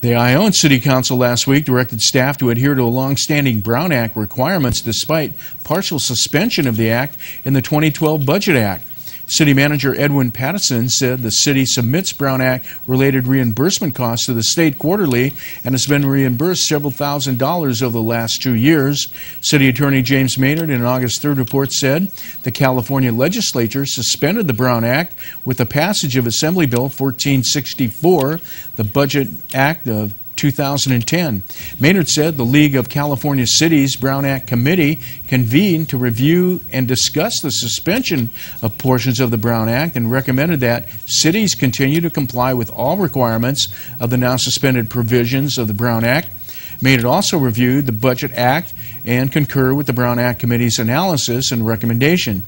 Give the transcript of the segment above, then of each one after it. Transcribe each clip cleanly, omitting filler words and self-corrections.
The Ione City Council last week directed staff to adhere to long-standing Brown Act requirements despite partial suspension of the act in the 2012 Budget Act. City Manager Edwin Pattison said the city submits Brown Act-related reimbursement costs to the state quarterly and has been reimbursed several $1,000s over the last 2 years. City Attorney James Maynard in an August 3rd report said the California legislature suspended the Brown Act with the passage of Assembly Bill 1464, the Budget Act of 2010. Maynard said the League of California Cities Brown Act Committee convened to review and discuss the suspension of portions of the Brown Act and recommended that cities continue to comply with all requirements of the now suspended provisions of the Brown Act. Maynard also reviewed the Budget Act and concurred with the Brown Act Committee's analysis and recommendation.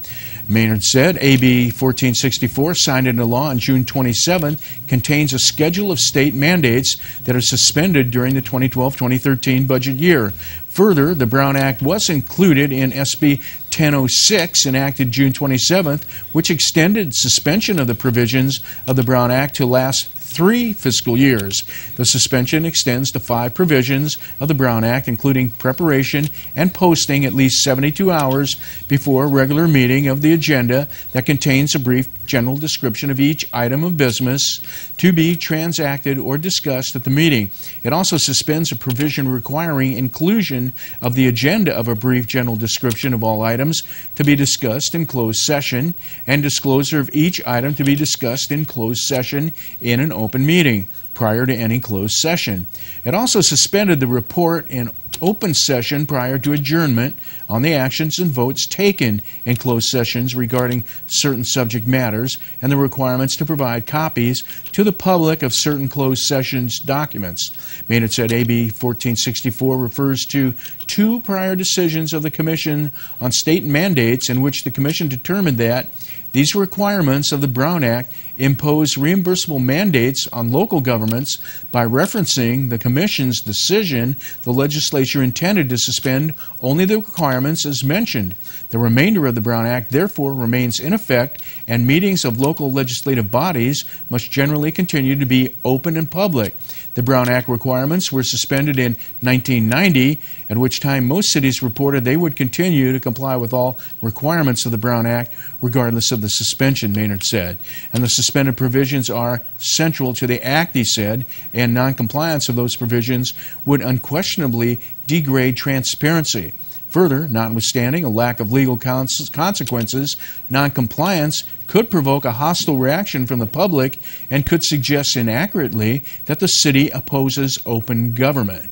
Maynard said AB 1464, signed into law on June 27, contains a schedule of state mandates that are suspended during the 2012-2013 budget year. Further, the Brown Act was included in SB 1006, enacted June 27th, which extended suspension of the provisions of the Brown Act to last 3 fiscal years. The suspension extends to 5 provisions of the Brown Act, including preparation and posting at least 72 hours before a regular meeting of the agenda that contains a brief general description of each item of business to be transacted or discussed at the meeting. It also suspends a provision requiring inclusion of the agenda of a brief general description of all items to be discussed in closed session and disclosure of each item to be discussed in closed session in an open meeting prior to any closed session. It also suspended the report in open session prior to adjournment on the actions and votes taken in closed sessions regarding certain subject matters and the requirements to provide copies to the public of certain closed sessions documents. Maynard said AB 1464 refers to 2 prior decisions of the Commission on state mandates in which the Commission determined that these requirements of the Brown Act impose reimbursable mandates on local governments. By referencing the Commission's decision, the legislature intended to suspend only the requirements as mentioned. The remainder of the Brown Act therefore remains in effect, and meetings of local legislative bodies must generally continue to be open and public. The Brown Act requirements were suspended in 1990, at which time most cities reported they would continue to comply with all requirements of the Brown Act regardless of the suspension, Maynard said. And the suspended provisions are central to the Act, he said, and noncompliance of those provisions would unquestionably degrade transparency. Further, notwithstanding a lack of legal consequences, noncompliance could provoke a hostile reaction from the public and could suggest inaccurately that the city opposes open government.